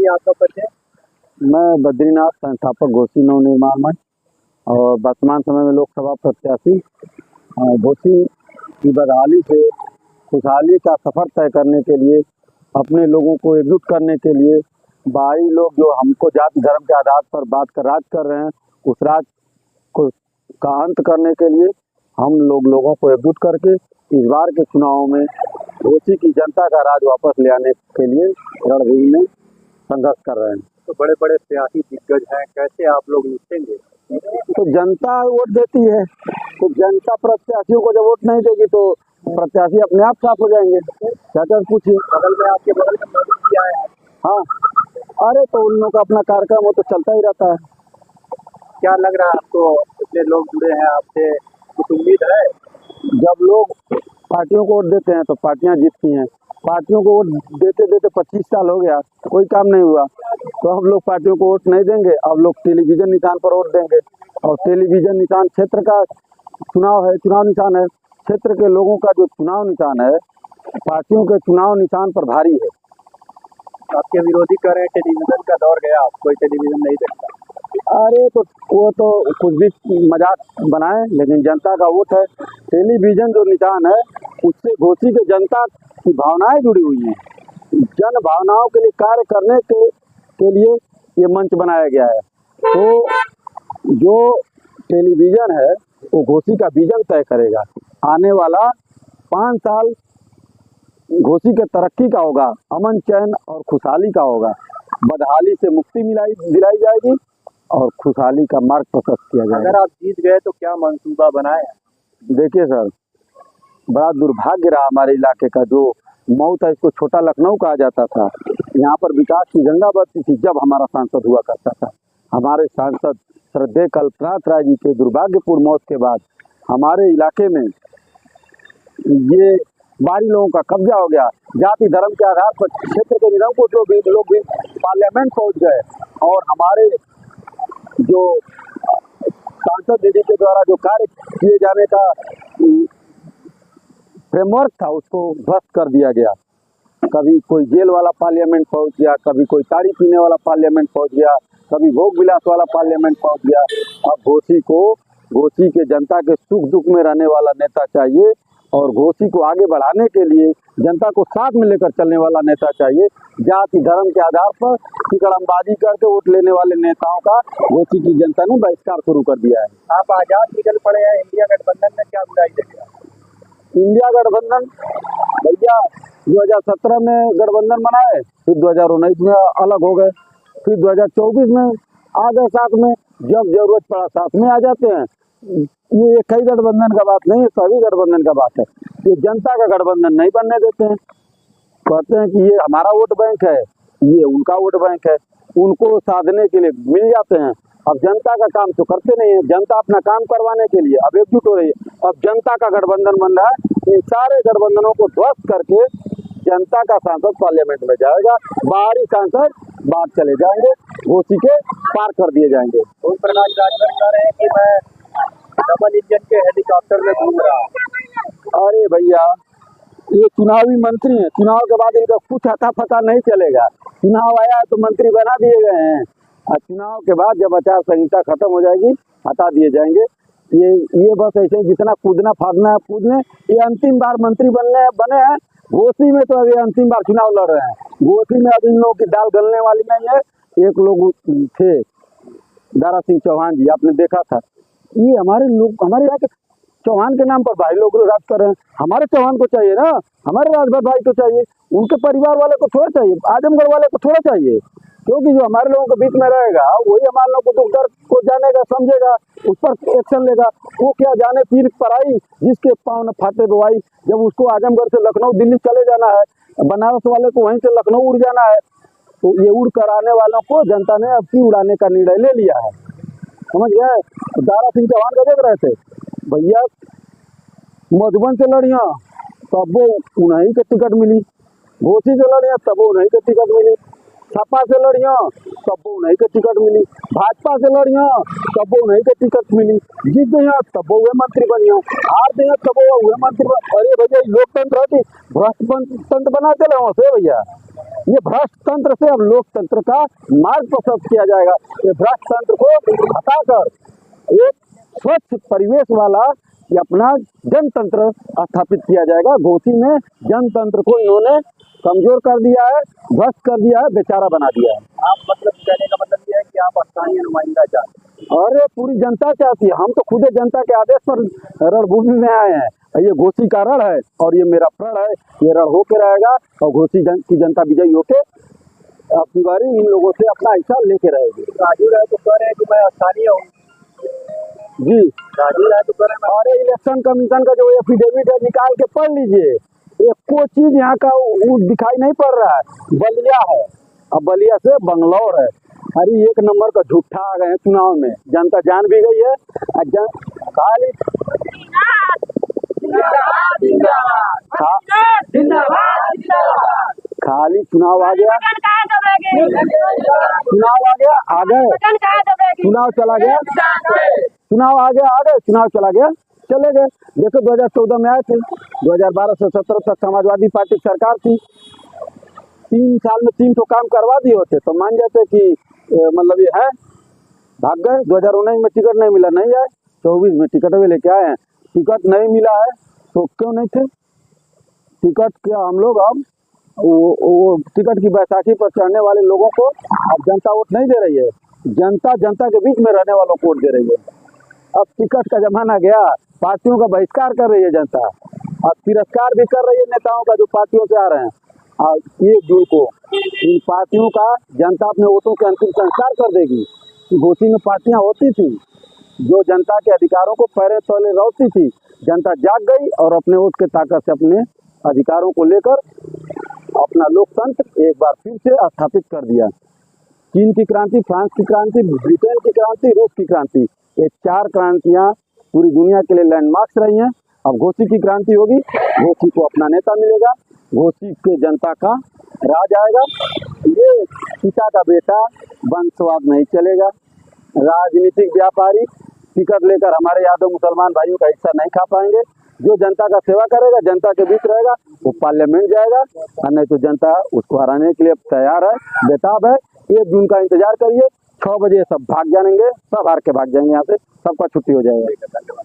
बताइए आपका परिचय। मैं बद्रीनाथ, संस्थापक घोसी नवनिर्माण मंच और वर्तमान समय में लोकसभा प्रत्याशी। घोसी की बदहाली से खुशहाली का सफर तय करने के लिए, अपने लोगों को एकजुट करने के लिए, बाहरी लोग जो हमको जाति धर्म के आधार पर बात कर राज कर रहे हैं, उस राज को का अंत करने के लिए हम लोगों को एकजुट करके इस बार के चुनावों में घोसी की जनता का राज वापस ले आने के लिए रणभूमि में संघर्ष कर रहे हैं। तो बड़े बड़े सियासी दिग्गज हैं, कैसे आप लोग निपटेंगे? तो जनता वोट देती है, तो जनता प्रत्याशियों को जब वोट नहीं देगी तो प्रत्याशी अपने आप साफ हो जाएंगे। क्या पूछिए। बगल में आपके बगल में मोदी जी आए हैं। हाँ, अरे तो उन लोगों का अपना कार्यक्रम वो तो चलता ही रहता है। क्या लग रहा है आपको, इतने लोग जुड़े हैं आपसे, कुछ उम्मीद है? जब लोग पार्टियों को वोट देते हैं तो पार्टियां जीतती हैं। पार्टियों को वोट देते देते 25 साल हो गया, कोई काम नहीं हुआ, तो अब लोग पार्टियों को वोट नहीं देंगे। अब लोग टेलीविजन निशान पर वोट देंगे, और टेलीविजन निशान क्षेत्र का चुनाव है, चुनाव निशान है। क्षेत्र के लोगों का जो चुनाव निशान है, पार्टियों के चुनाव निशान पर भारी है। आपके विरोधी कह रहे हैं टेलीविजन का दौर गया, कोई टेलीविजन नहीं देखता। अरे तो वो तो कुछ भी मजाक बनाए, लेकिन जनता का वोट है। टेलीविजन जो निशान है, उससे घोसी के जनता की भावनाएं जुड़ी हुई हैं। जन भावनाओं के लिए कार्य करने के लिए ये मंच बनाया गया है। तो जो टेलीविजन है वो घोसी का विजन तय करेगा। आने वाला 5 साल घोसी के तरक्की का होगा, अमन चैन और खुशहाली का होगा। बदहाली से मुक्ति दिलाई जाएगी और खुशहाली का मार्ग प्रशस्त किया जाएगा। अगर आप जीत गए तो क्या मंसूबा बनाए? देखिए सर, बड़ा दुर्भाग्य रहा हमारे इलाके का। जो मौत है, इसको छोटा लखनऊ कहा जाता था। यहाँ पर विकास की गंगा बहती थी जब हमारा सांसद हुआ करता था। हमारे सांसद श्रद्धेय कल्पनाथ राय जी के दुर्भाग्यपूर्ण मौत के बाद हमारे इलाके में ये बाहरी लोगों का कब्जा हो गया। जाति धर्म के आधार पर क्षेत्र के निरंकुश लोग भी पार्लियामेंट पहुंच गए, और हमारे जो सांसद दीदी के द्वारा जो कार्य किए जाने का फ्रेमवर्क था, उसको ध्वस्त कर दिया गया। कभी कोई जेल वाला पार्लियामेंट पहुंच गया, कभी कोई ताड़ी पीने वाला पार्लियामेंट पहुंच गया, कभी भोग विलास वाला पार्लियामेंट पहुंच गया। अब घोसी के जनता के सुख दुख में रहने वाला नेता चाहिए, और घोसी को आगे बढ़ाने के लिए जनता को साथ में लेकर चलने वाला नेता चाहिए। जाति धर्म के आधार पर टिकड़मबाजी करके वोट लेने वाले नेताओं का घोसी की जनता ने बहिष्कार शुरू कर दिया है। आप आजाद निकल पड़े हैं, इंडिया गठबंधन में क्या बुराई देखेगा? इंडिया गठबंधन भैया 2017 में गठबंधन बनाए, फिर 2019 में अलग हो गए, फिर 2024 में आ गए साथ में। जब जरूरत पड़ा साथ में आ जाते हैं। ये एक ही गठबंधन का बात नहीं है, सभी गठबंधन का बात है। ये जनता का गठबंधन नहीं बनने देते हैं। कहते हैं कि ये हमारा वोट बैंक है, ये उनका वोट बैंक है, उनको साधने के लिए मिल जाते हैं। अब जनता का काम तो करते नहीं है। जनता अपना काम करवाने के लिए अब एकजुट हो रही है। अब जनता का गठबंधन बन रहा है। इन सारे गठबंधनों को ध्वस्त करके जनता का सांसद पार्लियामेंट में जाएगा, बाहरी सांसद बाहर चले जाएंगे, घोसी के पार कर दिए जाएंगे। ओम प्रकाश राजभर कह रहे हैं कि मैं डबल इंजन के हेलीकॉप्टर में घूम रहा हूँ। अरे भैया, ये चुनावी मंत्री हैं, चुनाव के बाद इनका कुछ अता पता नहीं चलेगा। चुनाव आया है तो मंत्री बना दिए गए हैं, और चुनाव के बाद जब आचार संहिता खत्म हो जाएगी हटा दिए जाएंगे। ये बस ऐसे जितना कूदना फादना है कूदने। ये अंतिम बार मंत्री बने हैं घोसी में, तो अभी अंतिम बार चुनाव लड़ रहे हैं घोसी में। अब इन लोगों की दाल गलने वाली नहीं है। एक लोग थे दारा सिंह चौहान जी, आपने देखा था। ये हमारे यहाँ के चौहान के नाम पर भाई लोग राज कर रहे हैं। हमारे चौहान को चाहिए ना, हमारे राजभर भाई को चाहिए, उनके परिवार वाले को थोड़ा चाहिए, आजमगढ़ वाले को थोड़ा चाहिए। क्योंकि जो हमारे लोगों के बीच में रहेगा वही हमारे लोगों को दुख दर्द को जानेगा, समझेगा, उस पर एक्शन लेगा। वो क्या जाने पीर पर आई जिसके पाँव न फाटे बुआई। जब उसको आजमगढ़ से लखनऊ दिल्ली चले जाना है, बनारस वाले को वहीं से लखनऊ उड़ जाना है, तो ये उड़ कर आने वालों को जनता ने अब की उड़ाने का निर्णय ले लिया है। समझ गए? दारा सिंह चौहान का देख रहे थे भैया, मधुबन से लड़िया तब वो उन्हीं के टिकट मिली, घोसी से लड़िया तब वो उन्हीं के टिकट मिली। सपा से लड़ियो तब वो नहीं के टिकट मिली, भाजपा से लड़ियो तब वो नहीं के टिकट मिली, जीत गई तब वो मंत्री बनियो, हार गई तब वो मंत्री अरे भैया लोकतंत्र होती भ्रष्ट तंत्र बनाते रहो से भैया। ये भ्रष्ट तंत्र से अब लोकतंत्र का मार्ग प्रशस्त किया जाएगा। ये भ्रष्ट तंत्र को हटाकर एक स्वच्छ परिवेश वाला ये अपना जनतंत्र स्थापित किया जाएगा। घोसी में जनतंत्र को इन्होंने कमजोर कर दिया है, ध्वस्त कर दिया है, बेचारा बना दिया है। आप मतलब कहने का मतलब ये है कि आप स्थानीय नुमाइंदा चाहते हैं। अरे पूरी जनता चाहती है, हम तो खुद जनता के आदेश पर रणभूमि में आए हैं। ये घोसी का रण है और ये मेरा प्रण है, ये रण होके रहेगा और घोसी की जनता विजयी होके अपनी बारी इन लोगों से अपना हिस्सा लेके रहेगी। राजू राय तो कह रहे हैं कि मैं स्थानीय हूँ जी, राजू राय तो कह रहे हैं अरे इलेक्शन कमीशन का जो एफिडेविट है निकाल के पढ़ लीजिए, एक कोई चीज यहाँ का वो दिखाई नहीं पड़ रहा है। बलिया है, अब बलिया से बंगलौर है। अरे एक नंबर का झूठा आ गए हैं चुनाव में, जनता जान भी गई है। खाली खाली चुनाव आ गया, चुनाव आ गया आ गए, चुनाव चला गया, चुनाव आ गया आ गए, चुनाव चला गया चले गए। देखो 2014 में आए थे, 2012 से 17 तक समाजवादी पार्टी की सरकार थी, 3 साल में 3 तो काम करवा दिए होते तो मान जाते कि मतलब ये है। भाग गए, 2019 में टिकट नहीं मिला, नहीं आए, 24 में टिकट भी लेके आए हैं। टिकट नहीं मिला है तो क्यों नहीं थे टिकट क्या हम लोग अब वो टिकट की बैसाखी पर चढ़ने वाले लोगों को अब जनता वोट नहीं दे रही है। जनता के बीच में रहने वालों को वोट दे रही है। अब टिकट का जमाना गया, पार्टियों का बहिष्कार कर रही है जनता, अब तिरस्कार भी कर रही है नेताओं का जो पार्टियों से आ रहे हैं। और 1 जून को इन पार्टियों का जनता अपने वोटों के अंतिम संस्कार कर देगी। घोसी में पार्टियां होती थी जो जनता के अधिकारों को पैरे तले रोकती थी, जनता जाग गई और अपने वोट के ताकत से अपने अधिकारों को लेकर अपना लोकतंत्र एक बार फिर से स्थापित कर दिया। चीन की क्रांति, फ्रांस की क्रांति, ब्रिटेन की क्रांति, रूस की क्रांति, ये 4 क्रांतियां पूरी दुनिया के लिए लैंडमार्क्स रही हैं। अब घोसी की क्रांति होगी, घोसी को अपना नेता मिलेगा, घोसी के जनता का राज आएगा। ये पिता का बेटा वंशवाद नहीं चलेगा। राजनीतिक व्यापारी टिकट लेकर हमारे यादव मुसलमान भाइयों का हिस्सा नहीं खा पाएंगे। जो जनता का सेवा करेगा, जनता के बीच रहेगा, वो पार्लियामेंट जाएगा, और नहीं तो जनता उसको हराने के लिए तैयार है, बेताब है। 1 जून का इंतजार करिए, 6 बजे सब भाग जाएंगे, सब हार के भाग जाएंगे, यहाँ से सबका छुट्टी हो जाएगा।